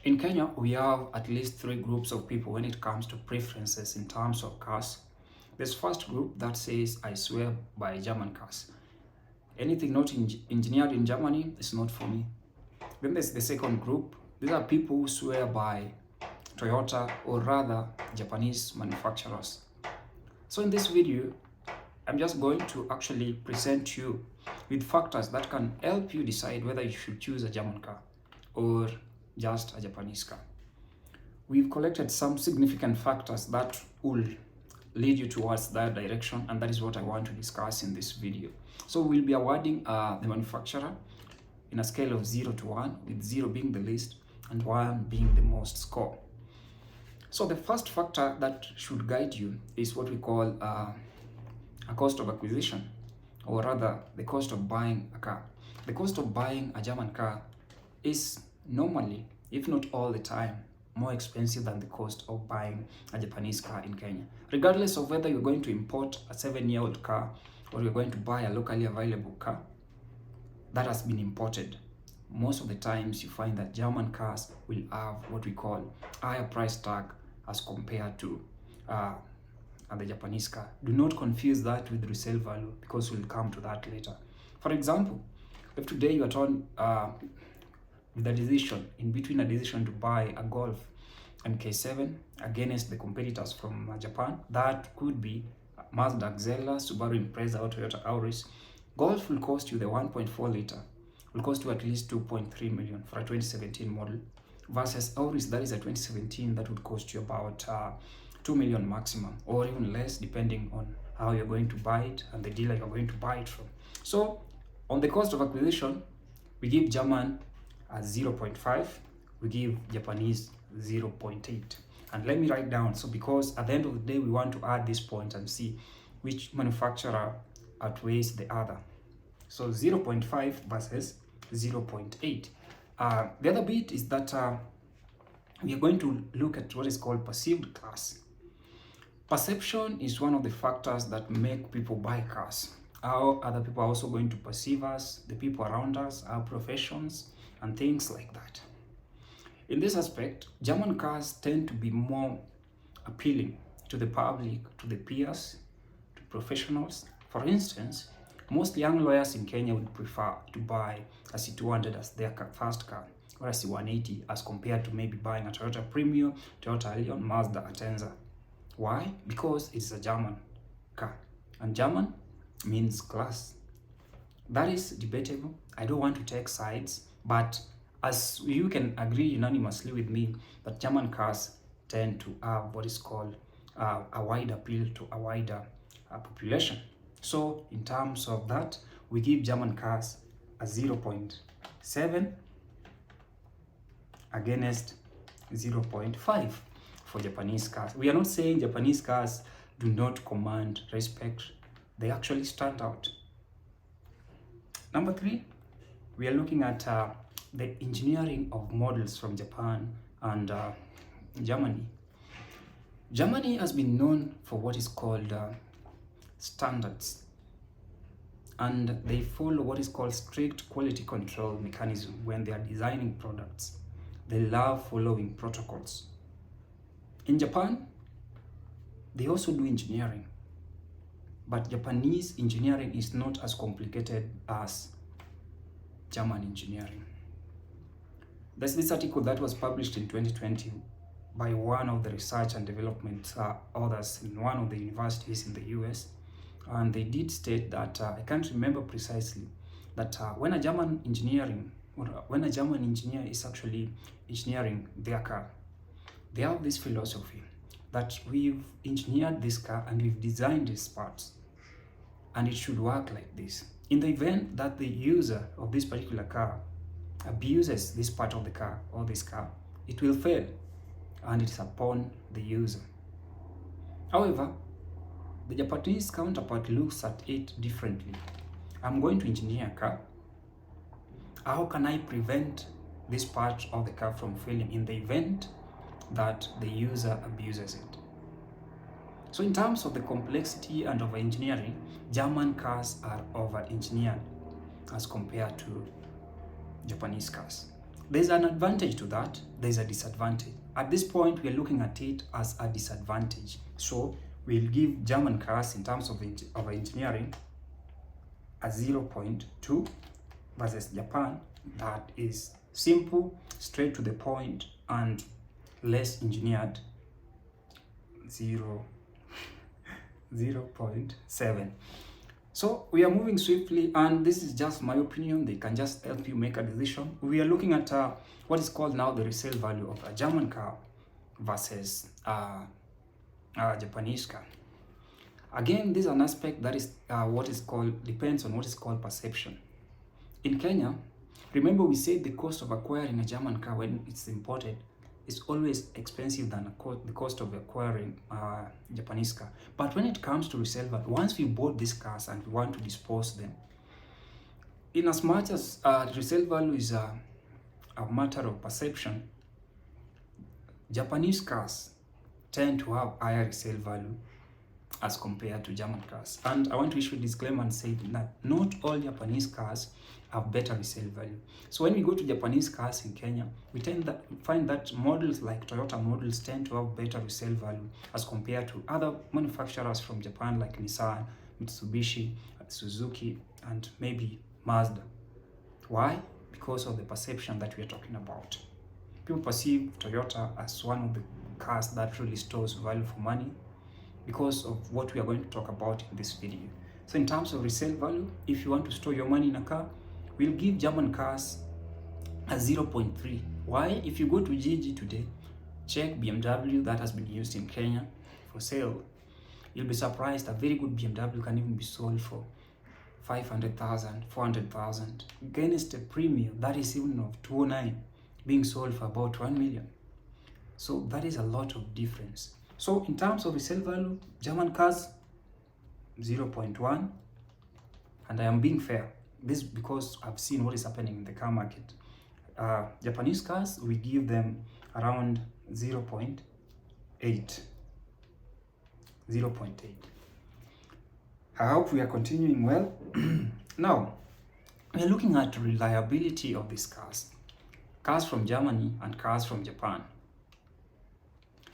In Kenya, we have at least three groups of people when it comes to preferences in terms of cars. This first group that says, I swear by German cars. Anything not engineered in Germany is not for me. Then there's the second group. These are people who swear by Toyota or rather Japanese manufacturers. So in this video, I'm just going to actually present you with factors that can help you decide whether you should choose a German car or just a Japanese car. We've collected some significant factors that will lead you towards that direction, and that is what I want to discuss in this video. So we'll be awarding the manufacturer in a scale of 0 to 1, with 0 being the least and 1 being the most score. So the first factor that should guide you is what we call a cost of acquisition, or rather the cost of buying a car. The cost of buying a German car is normally, if not all the time, more expensive than the cost of buying a Japanese car in Kenya. Regardless of whether you're going to import a 7-year-old car or you're going to buy a locally available car that has been imported, most of the times you find that German cars will have what we call higher price tag as compared to the Japanese car. Do not confuse that with resale value, because we'll come to that later. For example, if today you are torn with a decision in between a decision to buy a Golf MK7 against the competitors from Japan, that could be Mazda Xela, Subaru Impreza, or Toyota Auris. Golf will cost you, the 1.4 liter will cost you at least 2.3 million for a 2017 model, versus Auris, that is a 2017, that would cost you about 2 million maximum, or even less depending on how you're going to buy it and the dealer you're going to buy it from. So on the cost of acquisition, we give German as 0.5, we give Japanese 0.8. And let me write down, so because at the end of the day we want to add this point and see which manufacturer outweighs the other. So 0.5 versus 0.8. The other bit is that we are going to look at what is called perceived class. Perception is one of the factors that make people buy cars. How other people are also going to perceive us, the people around us, our professions, and things like that. In this aspect, German cars tend to be more appealing to the public, to the peers, to professionals. For instance, most young lawyers in Kenya would prefer to buy a C200 as their first car, or a C180 as compared to maybe buying a Toyota Premio, Toyota Allion, Mazda Atenza. Why? Because it's a German car, and German means class. That is debatable. I don't want to take sides, but as you can agree unanimously with me that German cars tend to have what is called a wide appeal to a wider population. So in terms of that, we give German cars a 0.7 against 0.5 for Japanese cars. We are not saying Japanese cars do not command respect. They actually stand out. Number 3, we are looking at the engineering of models from Japan and Germany. Germany has been known for what is called standards, and they follow what is called strict quality control mechanism when they are designing products. They love following protocols. In Japan, they also do engineering, but Japanese engineering is not as complicated as German engineering. There's this article that was published in 2020 by one of the research and development authors in one of the universities in the US, and they did state that, I can't remember precisely, that when a German engineer is actually engineering their car, they have this philosophy that we've engineered this car and we've designed these parts, and it should work like this. In the event that the user of this particular car abuses this part of the car or this car, it will fail, and it's upon the user. However, the Japanese counterpart looks at it differently. I'm going to engineer a car. How can I prevent this part of the car from failing in the event that the user abuses it? So in terms of the complexity and over engineering, German cars are over engineered as compared to Japanese cars. There's an advantage to that, there's a disadvantage. At this point, we're looking at it as a disadvantage. So we'll give German cars in terms of engineering a 0.2 versus Japan that is simple, straight to the point, and less engineered 0.7. So we are moving swiftly, and this is just my opinion. They can just help you make a decision. We are looking at what is called now the resale value of a German car versus a Japanese car. Again, this is an aspect that is depends on what is called perception. In Kenya, remember we said the cost of acquiring a German car when it's imported is always expensive than the cost of acquiring a Japanese car. But when it comes to resale value, once we bought these cars and we want to dispose them, in as much as resale value is a matter of perception, Japanese cars tend to have higher resale value as compared to German cars. And I want to issue a disclaimer and say that not all Japanese cars have better resale value. So when we go to Japanese cars in Kenya, we find that models like Toyota models tend to have better resale value as compared to other manufacturers from Japan like Nissan, Mitsubishi, Suzuki, and maybe Mazda. Why? Because of the perception that we are talking about. People perceive Toyota as one of the cars that really stores value for money because of what we are going to talk about in this video. So in terms of resale value, if you want to store your money in a car, we'll give German cars a 0.3. Why? If you go to Gigi today, check BMW that has been used in Kenya for sale, you'll be surprised a very good BMW can even be sold for 500,000, 400,000 against a premium that is even of 209 being sold for about 1 million. So that is a lot of difference. So in terms of resale value, German cars 0.1, and I am being fair. This is because I've seen what is happening in the car market. Japanese cars, we give them around 0.8. 0.8. I hope we are continuing well. Now, we're looking at reliability of these cars. Cars from Germany and cars from Japan.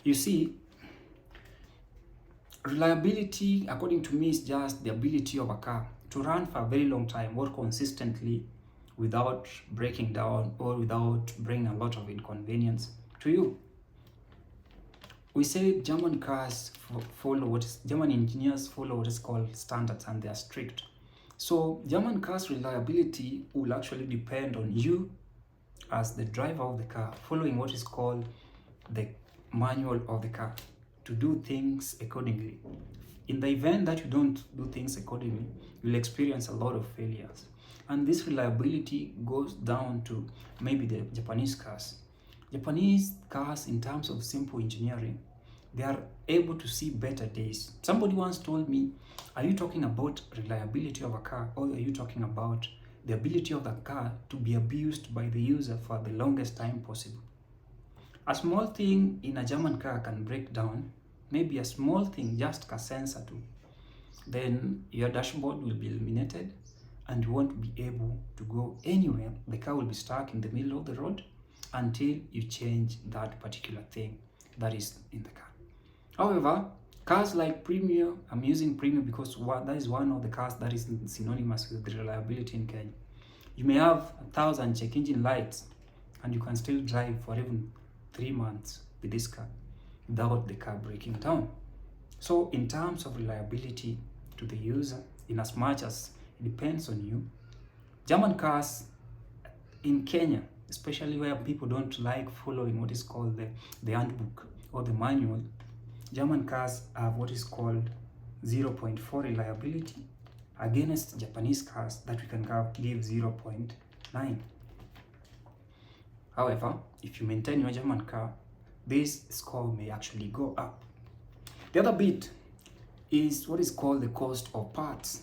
You see, reliability, according to me, is just the ability of a car to run for a very long time, work consistently without breaking down or without bringing a lot of inconvenience to you. We say German cars German engineers follow what is called standards, and they are strict. So German cars reliability will actually depend on you as the driver of the car, following what is called the manual of the car to do things accordingly. In the event that you don't do things accordingly, you'll experience a lot of failures. And this reliability goes down to maybe the Japanese cars. Japanese cars, in terms of simple engineering, they are able to see better days. Somebody once told me, are you talking about reliability of a car, or are you talking about the ability of the car to be abused by the user for the longest time possible? A small thing in a German car can break down, maybe a small thing, just a sensor too. Then your dashboard will be eliminated and you won't be able to go anywhere. The car will be stuck in the middle of the road until you change that particular thing that is in the car. However, cars like Premium, I'm using Premium because that is one of the cars that is synonymous with the reliability in Kenya. You may have 1,000 check engine lights and you can still drive for even 3 months with this car without the car breaking down. So in terms of reliability to the user, in as much as it depends on you, German cars in Kenya, especially where people don't like following what is called the handbook or the manual, German cars have what is called 0.4 reliability against Japanese cars that we can give 0.9. However, if you maintain your German car, this score may actually go up. The other bit is what is called the cost of parts.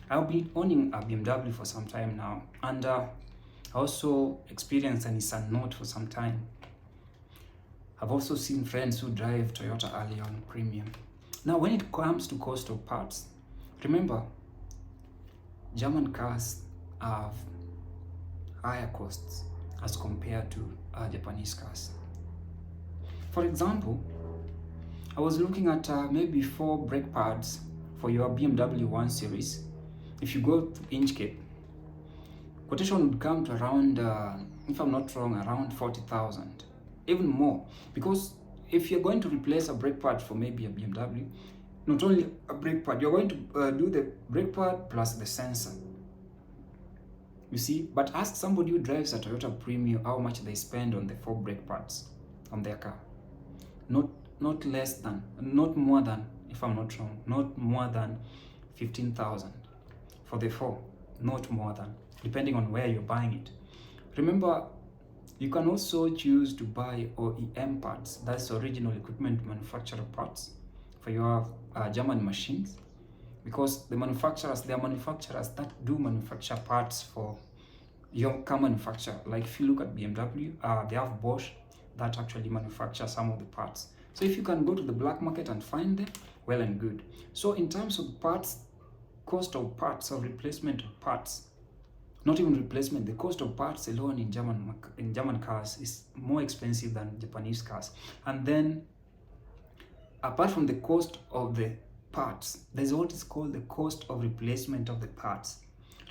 I've been owning a BMW for some time now, and I also experienced a Nissan Note for some time. I've also seen friends who drive Toyota early on Premium. Now, when it comes to cost of parts, remember, German cars have higher costs as compared to Japanese cars. For example, I was looking at maybe 4 brake pads for your BMW 1 Series. If you go to Inchcape, quotation would come to around, if I'm not wrong, around 40,000, even more. Because if you're going to replace a brake pad for maybe a BMW, not only a brake pad, you're going to do the brake pad plus the sensor. You see, but ask somebody who drives a Toyota Premium how much they spend on the 4 brake pads on their car. Not less than, not more than, if I'm not wrong, not more than 15,000 for the 4, not more than, depending on where you're buying it. Remember, you can also choose to buy OEM parts, that's original equipment manufacturer parts, for your German machines, because there are manufacturers that do manufacture parts for your car manufacturer. Like if you look at BMW, they have Bosch that actually manufacture some of the parts. So if you can go to the black market and find them, well and good. So in terms of parts, cost of parts, or replacement of parts, not even replacement, the cost of parts alone in German cars is more expensive than Japanese cars. And then apart from the cost of the parts, there's what is called the cost of replacement of the parts.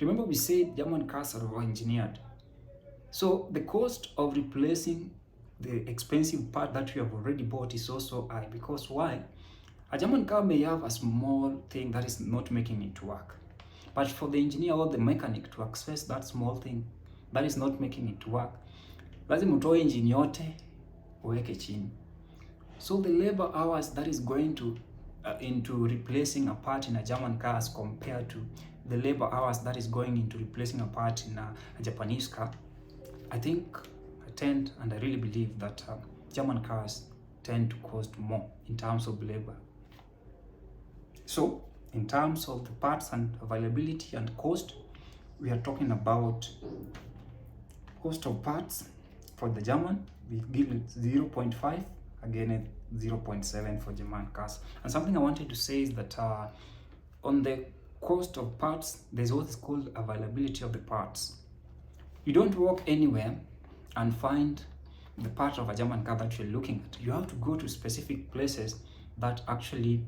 Remember we said German cars are over-engineered. So the cost of replacing the expensive part that you have already bought is also high. Because why? A German car may have a small thing that is not making it work. But for the engineer or the mechanic to access that small thing that is not making it work, lazima utoe engine yote uweke chini. So the labor hours that is going to into replacing a part in a German car as compared to the labor hours that is going into replacing a part in a Japanese car, I think, I really believe that German cars tend to cost more in terms of labor. So in terms of the parts and availability and cost, we are talking about cost of parts for the German. We give it 0.5, again 0.7 for German cars. And something I wanted to say is that on the cost of parts, there's what is called availability of the parts. You don't walk anywhere and find the part of a German car that you're looking at. You have to go to specific places that actually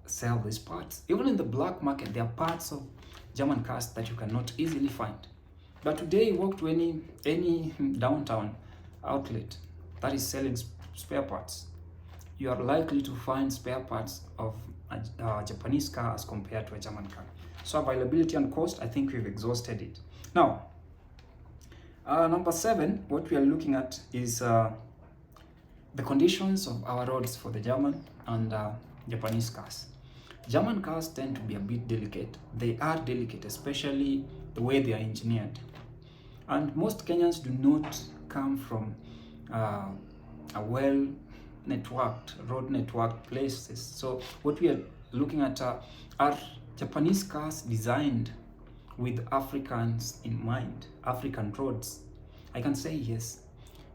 sell these parts. Even in the black market, there are parts of German cars that you cannot easily find. But today, you walk to any downtown outlet that is selling spare parts, you are likely to find spare parts of a Japanese car as compared to a German car. So availability and cost, I think we've exhausted it. Now, number 7, what we are looking at is the conditions of our roads for the German and Japanese cars. German cars tend to be a bit delicate. They are delicate, especially the way they are engineered. And most Kenyans do not come from a well-networked, road-networked places. So what we are looking at are Japanese cars designed with Africans in mind, African roads. I can say yes.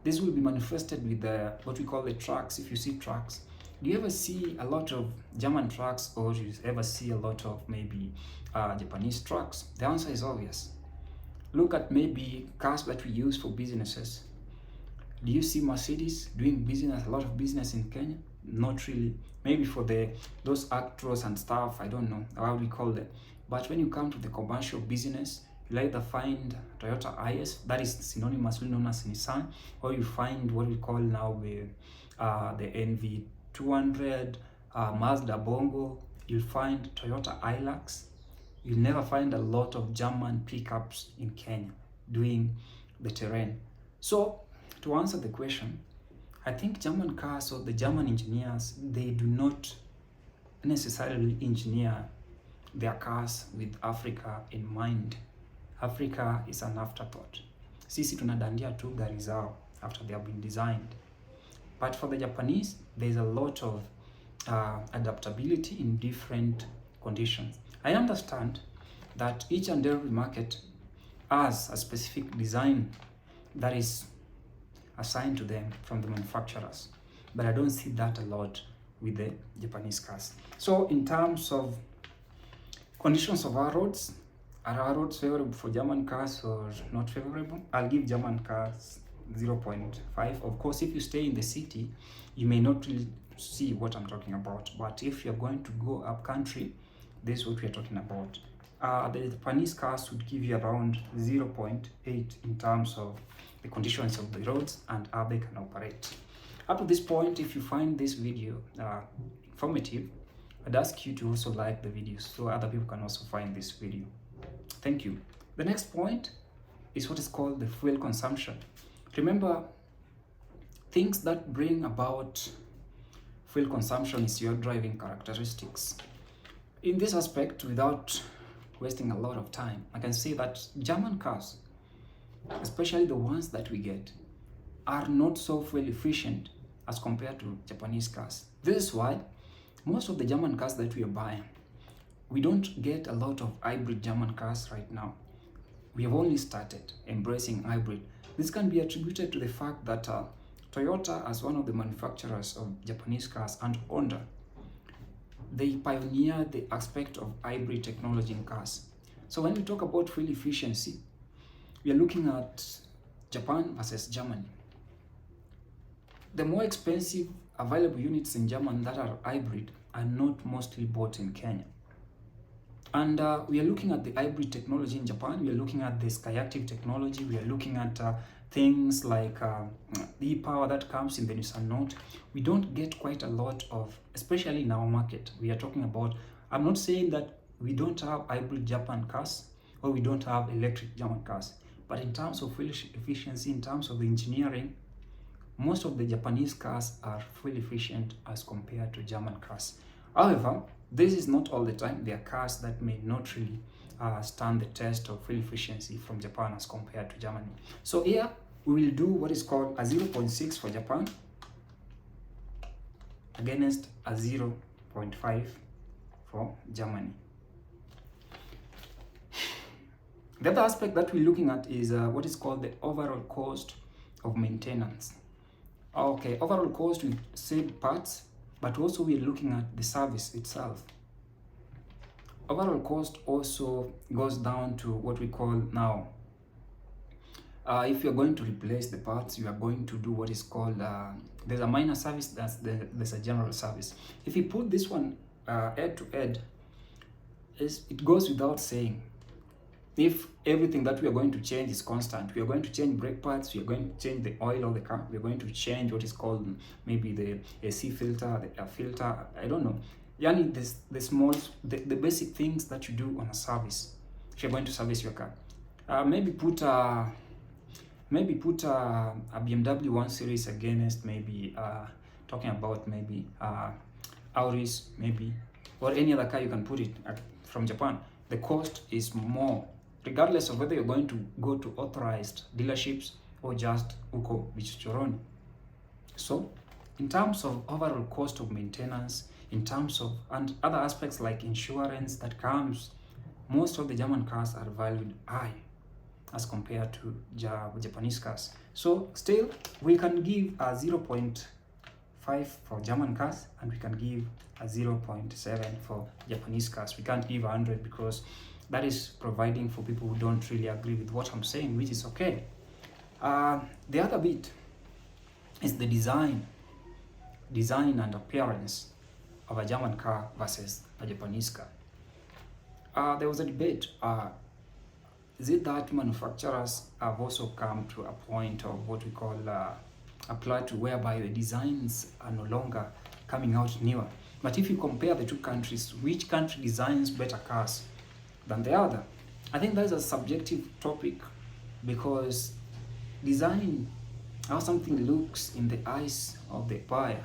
This will be manifested with what we call the trucks. If you see trucks, do you ever see a lot of German trucks, or do you ever see a lot of maybe Japanese trucks? The answer is obvious. Look at maybe cars that we use for businesses. Do you see Mercedes doing business, a lot of business in Kenya? Not really. Maybe for those actors and stuff, I don't know how we call them. But when you come to the commercial business, you'll either find Toyota IS, that is synonymously known as Nissan, or you find what we call now the NV200, Mazda Bongo. You'll find Toyota Hilux. You'll never find a lot of German pickups in Kenya doing the terrain. So to answer the question, I think German cars, or the German engineers, they do not necessarily engineer their cars with Africa in mind. Africa is an afterthought. Sisi tunadandia tu gari zao after they have been designed. But for the Japanese, there's a lot of adaptability in different conditions. I understand that each and every market has a specific design that is assigned to them from the manufacturers, but I don't see that a lot with the Japanese cars. So in terms of conditions of our roads, Are roads favorable for German cars or not favorable? I'll give German cars 0.5. Of course, if you stay in the city, you may not really see what I'm talking about. But if you're going to go up country, this is what we're talking about. The Japanese cars would give you around 0.8 in terms of the conditions of the roads and how they can operate. Up to this point, if you find this video informative, I'd ask you to also like the video so other people can also find this video. Thank you. The next point is what is called the fuel consumption. Remember, things that bring about fuel consumption is your driving characteristics. In this aspect, without wasting a lot of time, I can say that German cars, especially the ones that we get, are not so fuel efficient as compared to Japanese cars. This is why most of the German cars that we are buying, we don't get a lot of hybrid German cars right now. We have only started embracing hybrid. This can be attributed to the fact that Toyota, as one of the manufacturers of Japanese cars, and Honda, they pioneered the aspect of hybrid technology in cars. So when we talk about fuel efficiency, we are looking at Japan versus Germany. The more expensive available units in Germany that are hybrid are not mostly bought in Kenya. And we are looking at the hybrid technology in Japan. We are looking at the Skyactiv technology. We are looking at things like the power that comes in the Nissan Note. We don't get quite a lot of, especially in our market. We are talking about, I'm not saying that we don't have hybrid Japan cars or we don't have electric German cars. But in terms of fuel efficiency, in terms of the engineering, most of the Japanese cars are fuel efficient as compared to German cars. However, this is not all the time. There are cars that may not really stand the test of fuel efficiency from Japan as compared to Germany. So here we will do what is called a 0.6 for Japan against a 0.5 for Germany. The other aspect that we're looking at is what is called the overall cost of maintenance. Okay, overall cost, we save parts, but also we're looking at the service itself. Overall cost also goes down to what we call now, if you're going to replace the parts, you are going to do what is called, there's a minor service, there's a general service. If you put this one head to head, it goes without saying. If everything that we are going to change is constant, we are going to change brake pads, we are going to change the oil of the car, we are going to change what is called maybe the AC filter, the air filter, I don't know. Yani the basic things that you do on a service, if you're going to service your car. Maybe put a BMW 1 Series against maybe talking about maybe Auris maybe, or any other car you can put it from Japan. The cost is more, regardless of whether you're going to go to authorized dealerships or just uko vichochoroni. So in terms of overall cost of maintenance, in terms of and other aspects like insurance that comes, most of the German cars are valued high as compared to Japanese cars. So still we can give a 0.5 for German cars and we can give a 0.7 for Japanese cars. We can't give 100 because that is providing for people who don't really agree with what I'm saying, which is okay. The other bit is the design and appearance of a German car versus a Japanese car. There was a debate. Is it that manufacturers have also come to a point of what we call a plateau whereby the designs are no longer coming out newer? But if you compare the two countries, which country designs better cars than the other? I think that is a subjective topic because design, how something looks in the eyes of the buyer,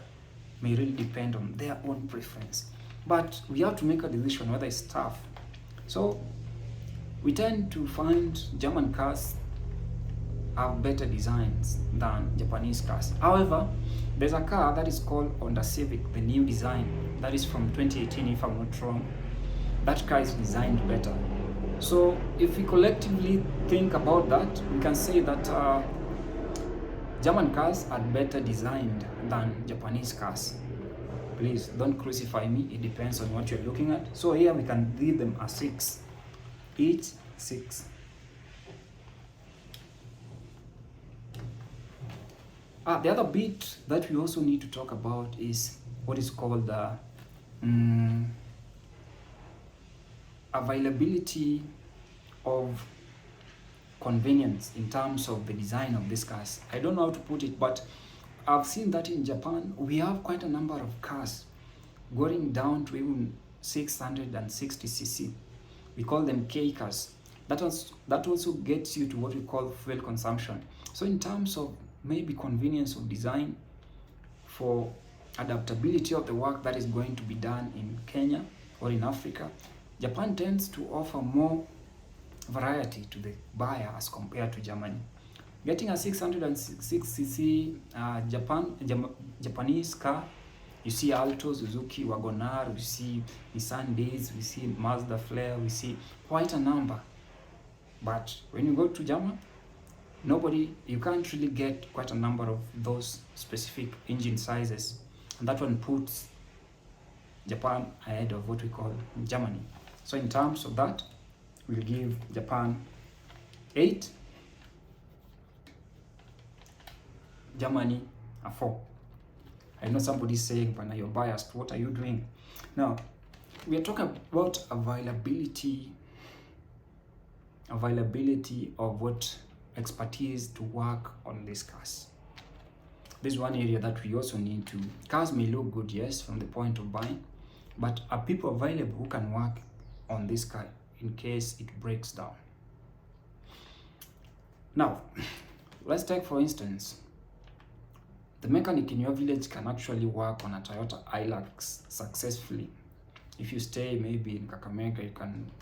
may really depend on their own preference. But we have to make a decision whether it's tough. So we tend to find German cars have better designs than Japanese cars. However, there's a car that is called Honda Civic, the new design, that is from 2018 if I'm not wrong. That car is designed better. So if we collectively think about that, we can say that German cars are better designed than Japanese cars. Please don't crucify me, it depends on what you're looking at. So here we can give them a 6. Each 6. The other bit that we also need to talk about is what is called the availability of convenience in terms of the design of these cars. I don't know how to put it, but I've seen that in Japan we have quite a number of cars going down to even 660cc. We call them K cars. That also gets you to what we call fuel consumption. So in terms of maybe convenience of design, for adaptability of the work that is going to be done in Kenya or in Africa, Japan tends to offer more variety to the buyer as compared to Germany. Getting a 606cc Japanese car, you see Alto, Suzuki, Wagoner, we see Nissan Days, we see Mazda Flare, we see quite a number. But when you go to Germany, you can't really get quite a number of those specific engine sizes. And that one puts Japan ahead of what we call Germany. So in terms of that, we'll give Japan 8, Germany a 4. I know somebody's saying, "But you're biased. What are you doing?" Now, we are talking about availability of what expertise to work on these cars. This is one area that we also need to. Cars may look good, yes, from the point of buying, but are people available who can work on this car in case it breaks down? Now, let's take for instance, the mechanic in your village can actually work on a Toyota Hilux successfully. If you stay maybe in Kakamega, you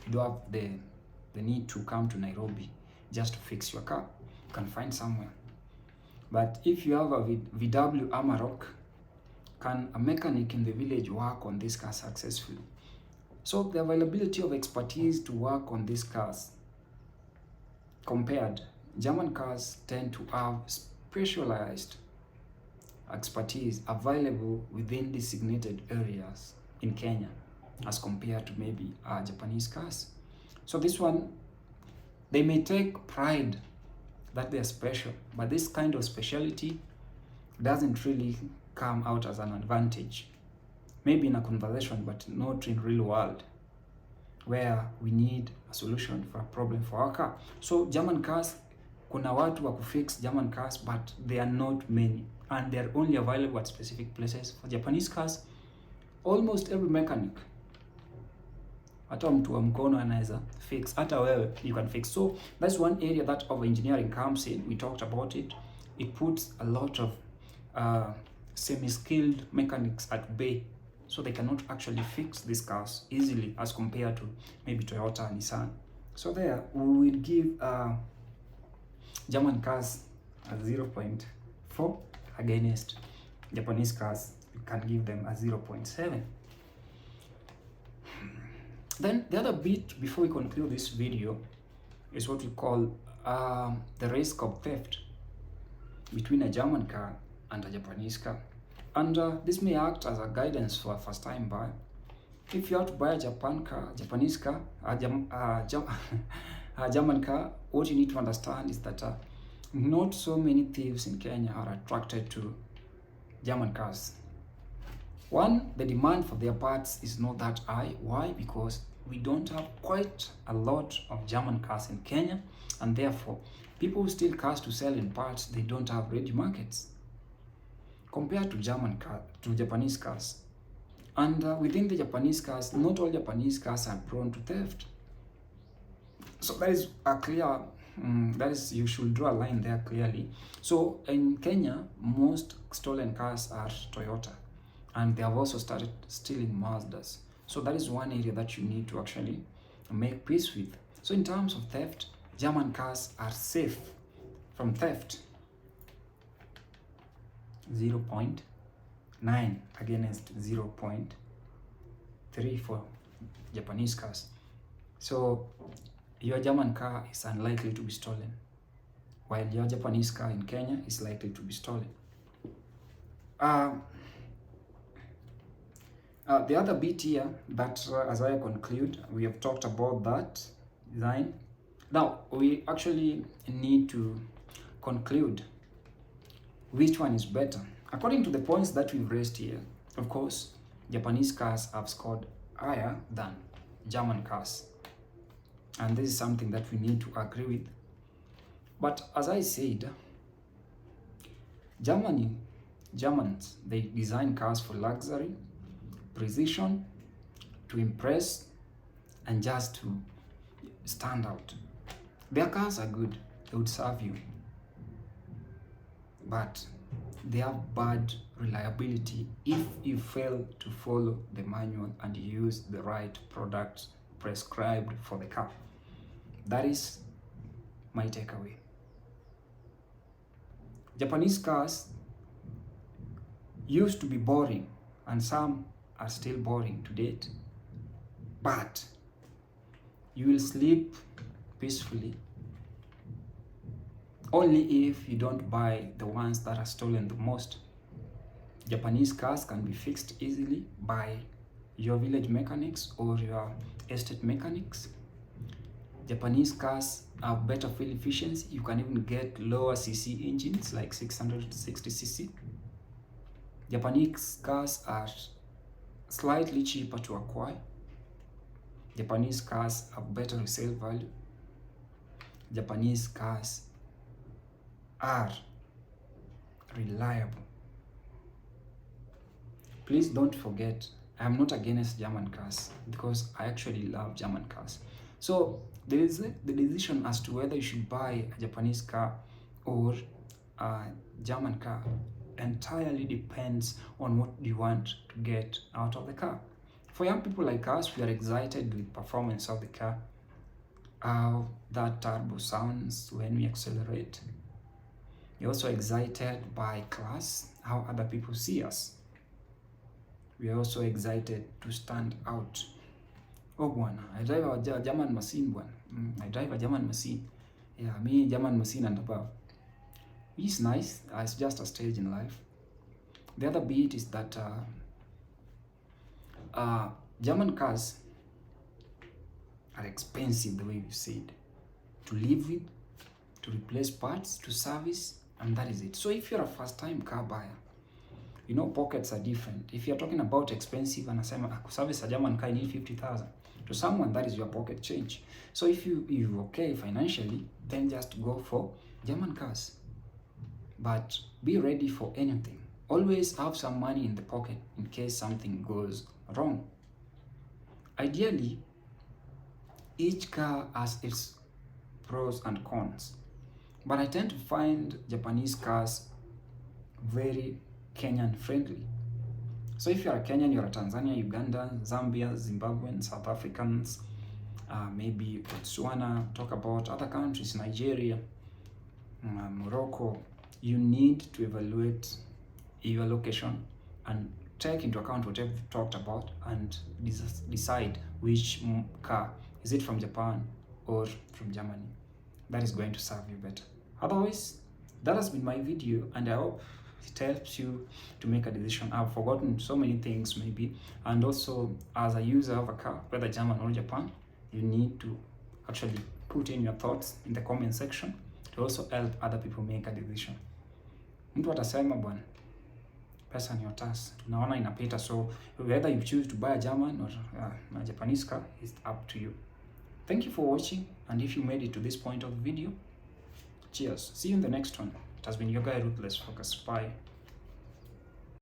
don't have the need to come to Nairobi just to fix your car. You can find somewhere. But if you have a VW Amarok, can a mechanic in the village work on this car successfully? So the availability of expertise to work on these cars, compared, German cars tend to have specialized expertise available within designated areas in Kenya as compared to maybe Japanese cars. So this one, they may take pride that they're special, but this kind of speciality doesn't really come out as an advantage. Maybe in a conversation, but not in real world, where we need a solution for a problem for our car. So German cars, kuna watu wa kufix German cars, but they are not many, and they're only available at specific places. For Japanese cars, almost every mechanic, hata mtu wa mkono anaweza fix, hata wewe you can fix. So that's one area that of engineering comes in. We talked about it. It puts a lot of semi-skilled mechanics at bay, so they cannot actually fix these cars easily as compared to maybe Toyota and Nissan. So there we will give German cars a 0.4 against Japanese cars. You can give them a 0.7. Then the other bit before we conclude this video is what we call the risk of theft between a German car and a Japanese car. And this may act as a guidance for a first-time buyer. If you have to buy a German car, what you need to understand is that not so many thieves in Kenya are attracted to German cars. One, the demand for their parts is not that high. Why? Because we don't have quite a lot of German cars in Kenya, and therefore people who steal cars to sell in parts, they don't have ready markets compared to Japanese cars. And within the Japanese cars, not all Japanese cars are prone to theft. So that is a clear, you should draw a line there clearly. So in Kenya, most stolen cars are Toyota, and they have also started stealing Mazdas. So that is one area that you need to actually make peace with. So in terms of theft, German cars are safe from theft. 0.9 against 0.3 for Japanese cars. So your German car is unlikely to be stolen, while your Japanese car in Kenya is likely to be stolen. The other bit here that as I conclude, we have talked about that design. Now, we actually need to conclude which one is better. According to the points that we've raised here, of course, Japanese cars have scored higher than German cars. And this is something that we need to agree with. But as I said, Germans, they design cars for luxury, precision, to impress, and just to stand out. Their cars are good, they would serve you, but they have bad reliability if you fail to follow the manual and use the right product prescribed for the car. That is my takeaway. Japanese cars used to be boring, and some are still boring to date, but you will sleep peacefully only if you don't buy the ones that are stolen the most. Japanese cars can be fixed easily by your village mechanics or your estate mechanics. Japanese cars have better fuel efficiency. You can even get lower cc engines like 660 cc. Japanese cars are slightly cheaper to acquire. Japanese cars have better resale value. Japanese cars are reliable. Please don't forget, I'm not against German cars because I actually love German cars. So there is the decision as to whether you should buy a Japanese car or a German car entirely depends on what you want to get out of the car. For young people like us, we are excited with performance of the car, how that turbo sounds when we accelerate. We're also excited by class, how other people see us. We are also excited to stand out. Oh, bwana, I drive a German machine, bwana. I drive a German machine. Yeah, me, German machine and above. It's nice. It's just a stage in life. The other bit is that German cars are expensive, the way you said, to live with, to replace parts, to service, and that is it. So if you're a first-time car buyer, you know, pockets are different. If you're talking about expensive and service a German car, you need 50,000. To someone, that is your pocket change. So if you're okay financially, then just go for German cars. But be ready for anything. Always have some money in the pocket in case something goes wrong. Ideally, each car has its pros and cons. But I tend to find Japanese cars very Kenyan friendly. So if you're a Kenyan, you're a Tanzania, Uganda, Zambia, Zimbabwean, South Africans, maybe Botswana, talk about other countries, Nigeria, Morocco, you need to evaluate your location and take into account whatever we've talked about and decide which car, is it from Japan or from Germany, that is going to serve you better. Otherwise, that has been my video, and I hope it helps you to make a decision. I've forgotten so many things maybe, and also as a user of a car, whether German or Japan, you need to actually put in your thoughts in the comment section to also help other people make a decision. Mtu atasema bwana, pesa ni otasi, tunaona inapita, so whether you choose to buy a German or a Japanese car, it's up to you. Thank you for watching, and if you made it to this point of the video, cheers. See you in the next one. It has been your guy Ruthless Focus. Bye.